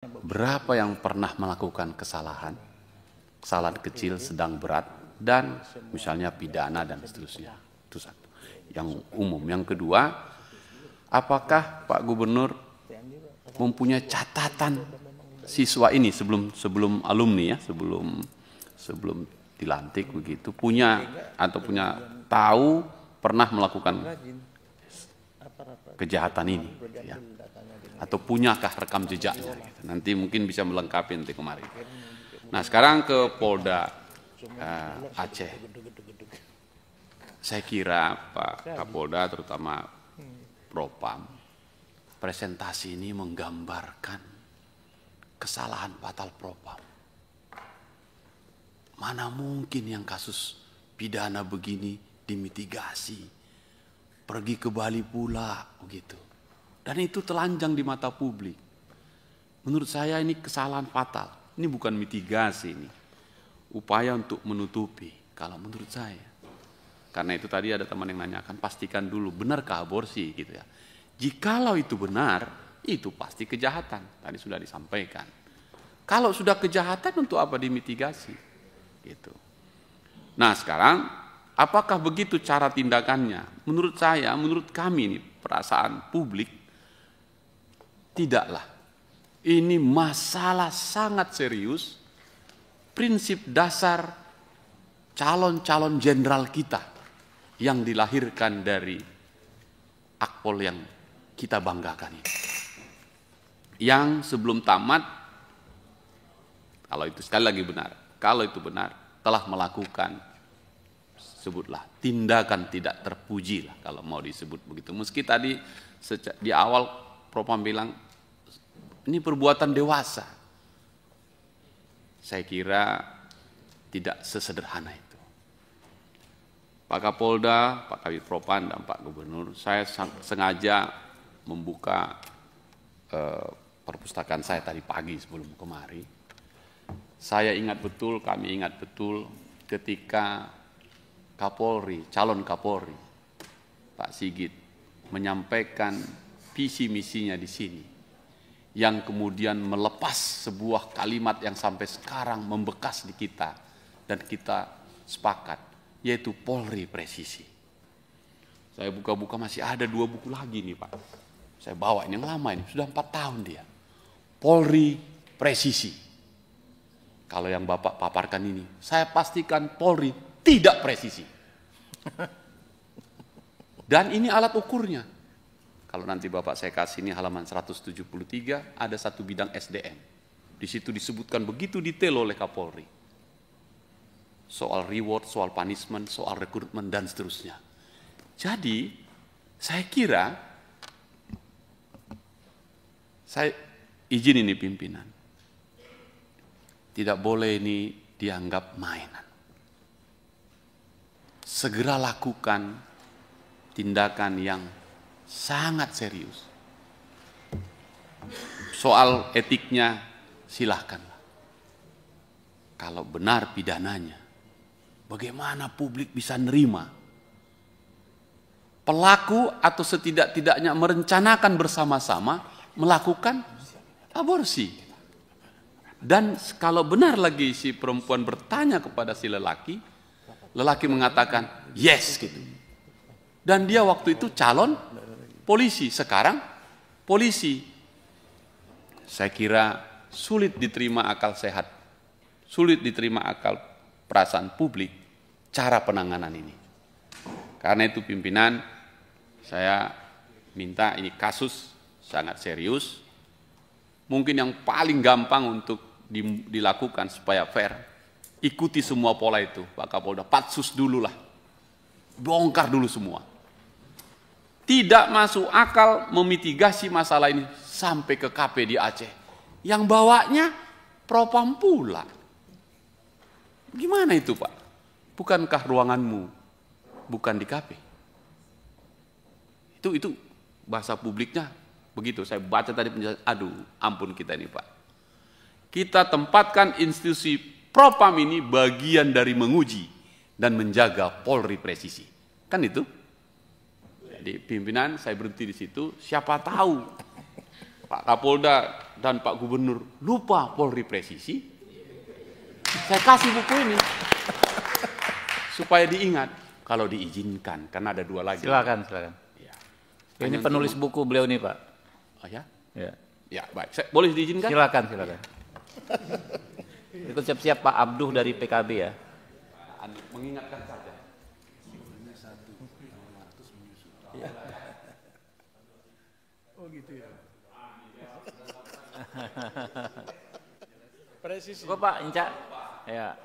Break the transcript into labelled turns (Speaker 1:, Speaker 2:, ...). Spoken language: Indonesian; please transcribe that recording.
Speaker 1: Berapa yang pernah melakukan kesalahan kecil, sedang, berat, dan misalnya pidana dan seterusnya. Itu satu. Yang umum. Yang kedua, apakah Pak Gubernur mempunyai catatan siswa ini sebelum alumni ya, sebelum dilantik begitu, punya tahu pernah melakukan kejahatan ini, ya. Atau punyakah rekam jejaknya gitu. Nanti mungkin bisa melengkapi nanti kemarin. Nah sekarang ke Polda Aceh. Saya kira Pak Kapolda terutama Propam, presentasi ini menggambarkan kesalahan fatal Propam. Mana mungkin yang kasus pidana begini dimitigasi, pergi ke Bali pula begitu. Dan itu telanjang di mata publik. Menurut saya ini kesalahan fatal. Ini bukan mitigasi ini. Upaya untuk menutupi kalau menurut saya. Karena itu tadi ada teman yang nanyakan, pastikan dulu benarkah aborsi gitu ya. Jikalau itu benar, itu pasti kejahatan. Tadi sudah disampaikan. Kalau sudah kejahatan untuk apa dimitigasi? Gitu. Nah, sekarang apakah begitu cara tindakannya? Menurut saya, menurut kami ini perasaan publik, tidaklah. Ini masalah sangat serius, prinsip dasar calon-calon jenderal kita yang dilahirkan dari Akpol yang kita banggakan ini. Yang sebelum tamat, kalau itu sekali lagi benar, kalau itu benar, telah melakukan, sebutlah, tindakan tidak terpuji lah kalau mau disebut begitu. Meski tadi di awal Propam bilang, ini perbuatan dewasa. Saya kira tidak sesederhana itu. Pak Kapolda, Pak Kabid Propam, dan Pak Gubernur, saya sengaja membuka perpustakaan saya tadi pagi sebelum kemari. Saya ingat betul, kami ingat betul ketika Kapolri, calon Kapolri, Pak Sigit, menyampaikan visi misinya di sini, yang kemudian melepas sebuah kalimat yang sampai sekarang membekas di kita dan kita sepakat, yaitu Polri Presisi. Saya buka-buka masih ada 2 buku lagi nih Pak. Saya bawa ini yang lama ini, sudah 4 tahun dia. Polri Presisi. Kalau yang Bapak paparkan ini, saya pastikan Polri tidak presisi. Dan ini alat ukurnya. Kalau nanti Bapak saya kasih ini halaman 173, ada satu bidang SDM. Di situ disebutkan begitu detail oleh Kapolri. Soal reward, soal punishment, soal rekrutmen, dan seterusnya. Jadi, saya kira, saya izin ini pimpinan, tidak boleh ini dianggap mainan. Segera lakukan tindakan yang sangat serius. Soal etiknya silahkan. Kalau benar pidananya, bagaimana publik bisa nerima? Pelaku atau setidak-tidaknya merencanakan bersama-sama melakukan aborsi. Dan kalau benar lagi si perempuan bertanya kepada si lelaki, lelaki mengatakan yes gitu. Dan dia waktu itu calon polisi, sekarang polisi. Saya kira sulit diterima akal sehat, sulit diterima akal perasaan publik cara penanganan ini. Karena itu pimpinan, saya minta ini kasus sangat serius. Mungkin yang paling gampang untuk dilakukan supaya fair, ikuti semua pola itu Pak Kapolda, patsus dulu lah, bongkar dulu semua. Tidak masuk akal memitigasi masalah ini sampai ke KP di Aceh. Yang bawanya Propam pula. Gimana itu Pak? Bukankah ruanganmu bukan di KP? Itu bahasa publiknya begitu. Saya baca tadi penjelasan, aduh ampun kita ini Pak. Kita tempatkan institusi Propam ini bagian dari menguji dan menjaga Polri Presisi. Kan itu? Jadi pimpinan saya berhenti di situ, siapa tahu Pak Kapolda dan Pak Gubernur lupa Polri presisi, saya kasih buku ini supaya diingat kalau diizinkan, karena ada 2 lagi.
Speaker 2: Silakan.
Speaker 1: Ya.
Speaker 2: Ini penulis buku beliau nih, Pak.
Speaker 1: Oh ya?
Speaker 2: Ya.
Speaker 1: Ya, baik. Boleh diizinkan?
Speaker 2: Silakan. Ikut siap-siap Pak Abduh dari PKB ya.
Speaker 1: Mengingatkan saja.
Speaker 3: Oh gitu ya.
Speaker 2: Presisi. Kok Pak Inca? Ya.